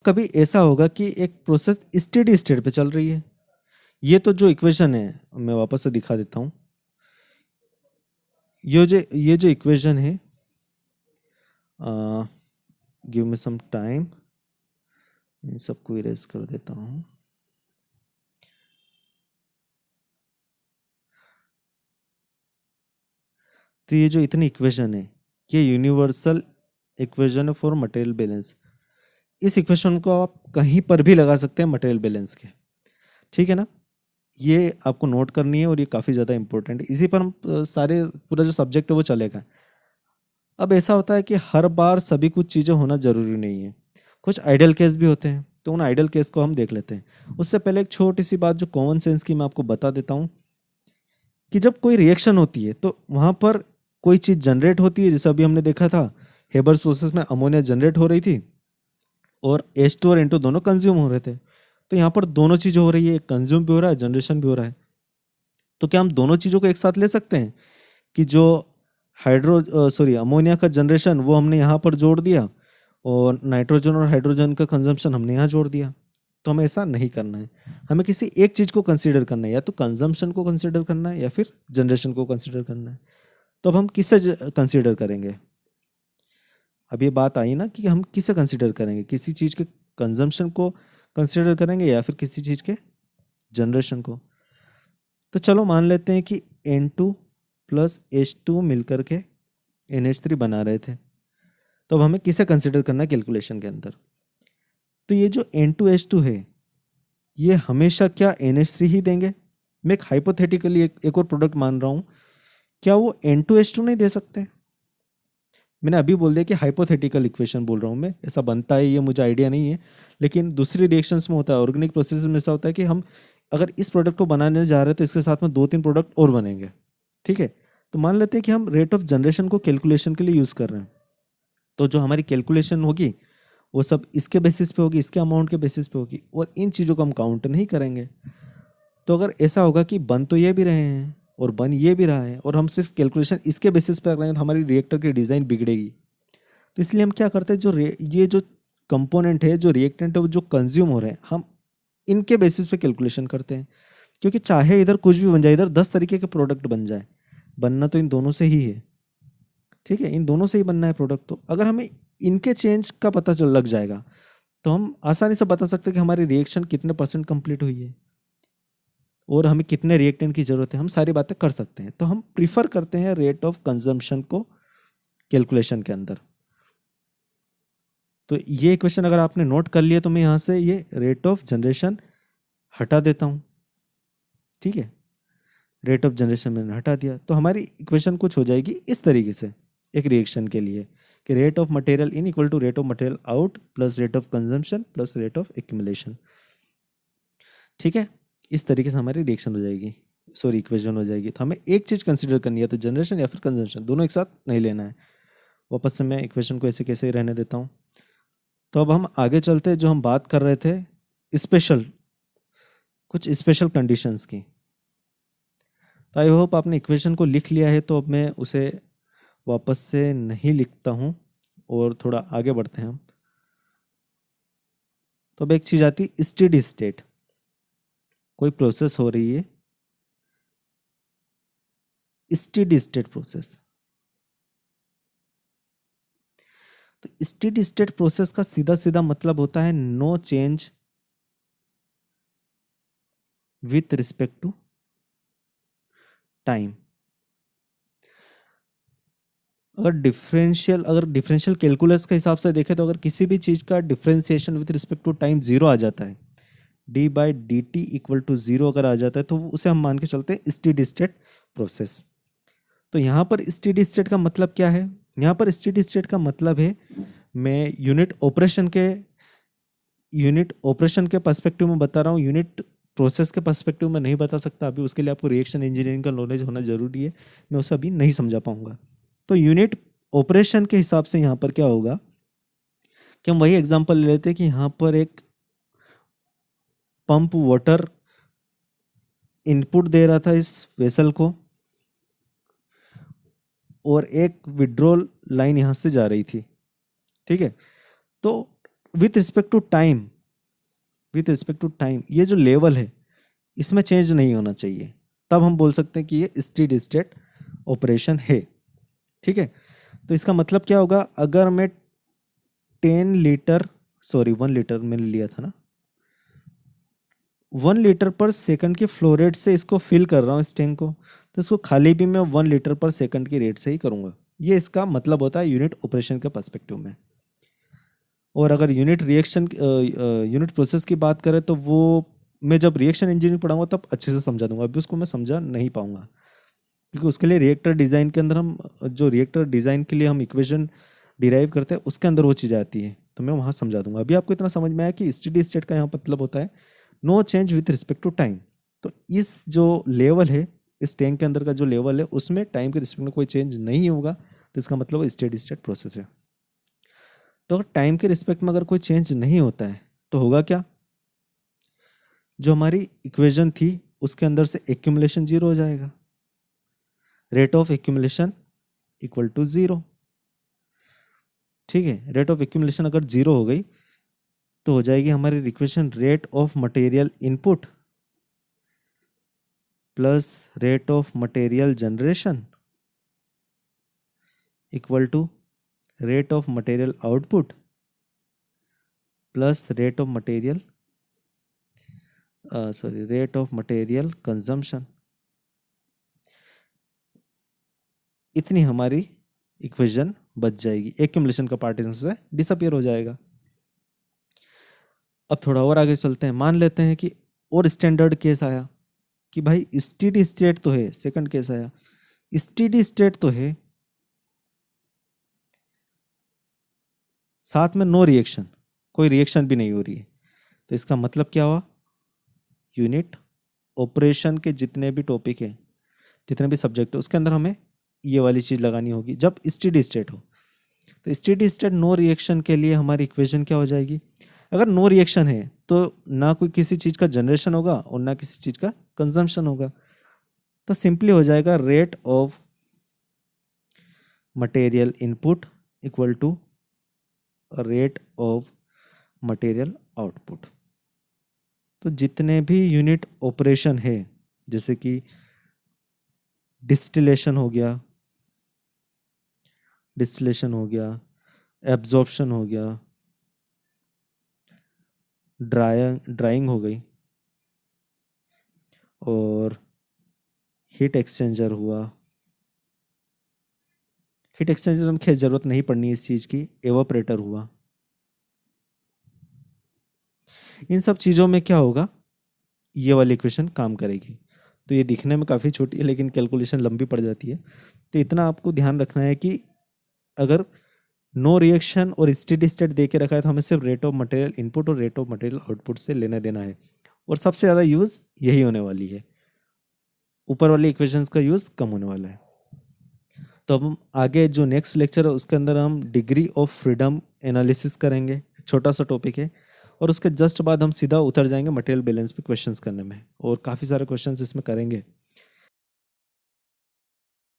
कभी ऐसा होगा कि एक प्रोसेस स्टेडी स्टेट पे चल रही है। ये तो जो इक्वेशन है मैं वापस से दिखा देता हूँ। ये जो इक्वेशन है, गिव मी सम टाइम, इन सबको इरेज कर देता हूँ। तो ये जो इतनी इक्वेशन है ये यूनिवर्सल इक्वेशन है फॉर मटेरियल बैलेंस। इस इक्वेशन को आप कहीं पर भी लगा सकते हैं मटेरियल बैलेंस के, ठीक है ना। ये आपको नोट करनी है और ये काफ़ी ज़्यादा इंपॉर्टेंट है। इसी पर हम सारे पूरा जो सब्जेक्ट है वो चलेगा। अब ऐसा होता है कि हर बार सभी कुछ चीज़ें होना ज़रूरी नहीं है, कुछ आइडियल केस भी होते हैं, तो उन आइडियल केस को हम देख लेते हैं। उससे पहले एक छोटी सी बात जो कॉमन सेंस की मैं आपको बता देता हूँ कि जब कोई रिएक्शन होती है तो वहाँ पर कोई चीज़ जनरेट होती है। जैसे अभी हमने देखा था हेबर्स प्रोसेस में अमोनिया जनरेट हो रही थी और H2 और N2 दोनों कंज्यूम हो रहे थे। तो यहाँ पर दोनों चीज़ें हो रही है, कंज्यूम भी हो रहा है, जनरेशन भी हो रहा है। तो क्या हम दोनों चीज़ों को एक साथ ले सकते हैं कि जो अमोनिया का जनरेशन वो हमने यहाँ पर जोड़ दिया और नाइट्रोजन और हाइड्रोजन का कंजम्पशन हमने यहाँ जोड़ दिया? तो हमें ऐसा नहीं करना है। हमें किसी एक चीज़ को कंसीडर करना है, या तो कंजम्पशन को कंसीडर करना है या फिर जनरेशन को कंसीडर करना है। तो अब हम किसे कंसीडर करेंगे? अब ये बात आई ना कि हम किसे कंसीडर करेंगे, किसी चीज़ के कंजम्पशन को कंसीडर करेंगे या फिर किसी चीज़ के जनरेशन को। तो चलो मान लेते हैं कि N2 प्लस H2 मिलकर के NH3 बना रहे थे। तो अब हमें किसे कंसीडर करना है कैलकुलेशन के अंदर? तो ये जो N2H2 है ये हमेशा क्या NH3 ही देंगे? मैं एक हाइपोथेटिकली एक और प्रोडक्ट मान रहा हूँ, क्या वो N2H2 नहीं दे सकते? मैंने अभी बोल दिया कि हाइपोथेटिकल इक्वेशन बोल रहा हूँ मैं, ऐसा बनता है ये मुझे आइडिया नहीं है, लेकिन दूसरी रिएक्शंस में होता है, ऑर्गेनिक प्रोसेस में ऐसा होता है कि हम अगर इस प्रोडक्ट को बनाने जा रहे हैं तो इसके साथ में 2-3 प्रोडक्ट और बनेंगे, ठीक है। तो मान लेते हैं कि हम रेट ऑफ जनरेशन को कैलकुलेशन के लिए यूज़ कर रहे हैं, तो जो हमारी कैलकुलेशन होगी वो सब इसके बेसिस पे होगी, इसके अमाउंट के बेसिस पे होगी, और इन चीज़ों को हम काउंट नहीं करेंगे। तो अगर ऐसा होगा कि बन तो ये भी रहे हैं और बन ये भी रहा है और हम सिर्फ कैलकुलेशन इसके बेसिस पे करेंगे तो हमारी रिएक्टर की डिज़ाइन बिगड़ेगी। तो इसलिए हम क्या करते हैं, ये जो कंपोनेंट है, जो रिएक्टेंट है, वो जो कंज्यूम हो रहे हैं, हम इनके बेसिस पे कैलकुलेशन करते हैं। क्योंकि चाहे इधर कुछ भी बन जाए, इधर 10 तरीके के प्रोडक्ट बन जाए, बनना तो इन दोनों से ही है, ठीक है, इन दोनों से ही बनना है प्रोडक्ट। तो अगर हमें इनके चेंज का पता चल लग जाएगा तो हम आसानी से बता सकते हैं कि हमारी रिएक्शन कितने % कंप्लीट हुई है और हमें कितने रिएक्टेंट की ज़रूरत है, हम सारी बातें कर सकते हैं। तो हम प्रीफर करते हैं रेट ऑफ कंजम्पशन को कैलकुलेशन के अंदर। तो ये इक्वेशन अगर आपने नोट कर लिया तो मैं यहाँ से ये रेट ऑफ जनरेशन हटा देता हूँ, ठीक है। रेट ऑफ जनरेशन मैंने हटा दिया तो हमारी इक्वेशन कुछ हो जाएगी इस तरीके से एक रिएक्शन के लिए कि rate of material in equal to rate of material out plus rate of consumption plus rate of accumulation, ठीक है। इस तरीके से हमारी रिएक्शन हो जाएगी, सॉरी इक्वेशन हो जाएगी। तो हमें एक चीज़ कंसिडर करनी है, तो जनरेशन या फिर कंजम्पशन, दोनों एक साथ नहीं लेना है। वापस से मैं इक्वेशन को ऐसे कैसे रहने देता हूँ। तो अब हम आगे चलते हैं, जो हम बात कर रहे थे कुछ स्पेशल कंडीशंस की। तो आई होप आपने इक्वेशन को लिख लिया है, तो अब मैं उसे वापस से नहीं लिखता हूँ और थोड़ा आगे बढ़ते हैं हम। तो अब एक चीज़ आती है स्टेडी स्टेट। कोई प्रोसेस हो रही है, स्टेडी स्टेट प्रोसेस। तो स्टेडी स्टेट प्रोसेस का सीधा सीधा मतलब होता है no change with respect to time. अगर डिफरेंशियल कैलकुलस के हिसाब से देखें तो अगर किसी भी चीज़ का differentiation with respect to time 0 आ जाता है, d/dt इक्वल टू 0 अगर आ जाता है, तो उसे हम मान के चलते हैं स्टेडी स्टेट प्रोसेस। तो यहाँ पर स्टेडी स्टेट का मतलब क्या है? यहाँ पर स्टेडी स्टेट का मतलब है, मैं यूनिट ऑपरेशन के पर्सपेक्टिव में बता रहा हूँ, यूनिट प्रोसेस के पर्सपेक्टिव में नहीं बता सकता अभी। उसके लिए आपको रिएक्शन इंजीनियरिंग का नॉलेज होना जरूरी है, मैं उसे अभी नहीं समझा पाऊंगा। तो यूनिट ऑपरेशन के हिसाब से यहाँ पर क्या होगा कि हम वही एग्जांपल ले लेते हैं कि यहाँ पर एक पंप वाटर इनपुट दे रहा था इस वेसल को और एक विड्रॉल लाइन यहाँ से जा रही थी, ठीक है। तो with respect to time, with respect to time ये जो लेवल है इसमें चेंज नहीं होना चाहिए, तब हम बोल सकते हैं कि ये स्टेडी स्टेट ऑपरेशन है। ठीक है, तो इसका मतलब क्या होगा, अगर मैं 1 लीटर मैंने लिया था ना, 1 लीटर पर सेकंड के फ्लो रेट से इसको फिल कर रहा हूँ इस टैंक को, तो इसको खाली भी मैं 1 लीटर पर सेकंड की रेट से ही करूँगा। ये इसका मतलब होता है यूनिट ऑपरेशन के पर्सपेक्टिव में। और अगर यूनिट प्रोसेस की बात करें तो वो मैं जब रिएक्शन इंजीनियरिंग पढ़ाऊंगा तब अच्छे से समझा दूंगा, अभी उसको मैं समझा नहीं पाऊंगा, क्योंकि उसके लिए रिएक्टर डिज़ाइन के अंदर हम जो रिएक्टर डिज़ाइन के लिए हम इक्वेशन डिराइव करते हैं उसके अंदर वो चीज़ आती है, तो मैं वहाँ समझा दूंगा। अभी आपको इतना समझ में आया कि स्टेडी स्टेट का यहाँ मतलब होता है no change with respect to time. तो इस जो लेवल है, इस टैंक के अंदर का जो लेवल है उसमें टाइम के रिस्पेक्ट में कोई चेंज नहीं होगा, तो इसका मतलब स्टेडी स्टेट प्रोसेस है। तो अगर टाइम के रिस्पेक्ट में अगर कोई चेंज नहीं होता है तो होगा क्या, जो हमारी इक्वेशन थी उसके अंदर से एक्यूमुलेशन 0 हो जाएगा, rate of accumulation equal to 0। ठीक है, रेट ऑफ एक्यूमुलेशन अगर 0 हो गई तो हो जाएगी हमारी equation rate of material input plus rate of material generation equal to rate of material output plus rate of material rate of material consumption. इतनी हमारी इक्वेशन बच जाएगी, एक्यूमुलेशन का पार्ट इसमें से डिसअपियर हो जाएगा। अब थोड़ा और आगे चलते हैं, मान लेते हैं कि और स्टैंडर्ड केस आया कि भाई स्टेडी स्टेट तो है, सेकंड केस आया स्टेडी स्टेट तो है, साथ में नो रिएक्शन, कोई रिएक्शन भी नहीं हो रही है, तो इसका मतलब क्या हुआ, यूनिट ऑपरेशन के जितने भी टॉपिक हैं, जितने भी सब्जेक्ट है उसके अंदर हमें ये वाली चीज़ लगानी होगी जब स्टेडी स्टेट हो। तो स्टेडी स्टेट नो रिएक्शन के लिए हमारी इक्वेशन क्या हो जाएगी, अगर नो रिएक्शन है तो ना कोई किसी चीज़ का जनरेशन होगा और ना किसी चीज़ का कंजम्पशन होगा, तो सिंपली हो जाएगा rate of material input equal to rate of material output. तो जितने भी यूनिट ऑपरेशन है, जैसे कि डिस्टिलेशन हो गया, एब्जॉर्प्शन हो गया, ड्राइंग हो गई, और हीट एक्सचेंजर हुआ। हीट एक्सचेंजर में खैर जरूरत नहीं पड़नी इस चीज़ की, एवापरेटर हुआ। इन सब चीज़ों में क्या होगा, ये वाली इक्वेशन काम करेगी। तो ये दिखने में काफ़ी छोटी है लेकिन कैलकुलेशन लंबी पड़ जाती है। तो इतना आपको ध्यान रखना है कि अगर नो रिएक्शन और स्टेडी स्टेट दे के रखा है तो हमें सिर्फ रेट ऑफ मटेरियल इनपुट और रेट ऑफ मटेरियल आउटपुट से लेना देना है, और सबसे ज़्यादा यूज़ यही होने वाली है, ऊपर वाली इक्वेशंस का यूज़ कम होने वाला है। तो अब हम आगे जो नेक्स्ट लेक्चर है उसके अंदर हम डिग्री ऑफ फ्रीडम एनालिसिस करेंगे, छोटा सा टॉपिक है, और उसके जस्ट बाद हम सीधा उतर जाएंगे मटेरियल बैलेंस पे क्वेश्चंस करने में, और काफ़ी सारे क्वेश्चंस इसमें करेंगे।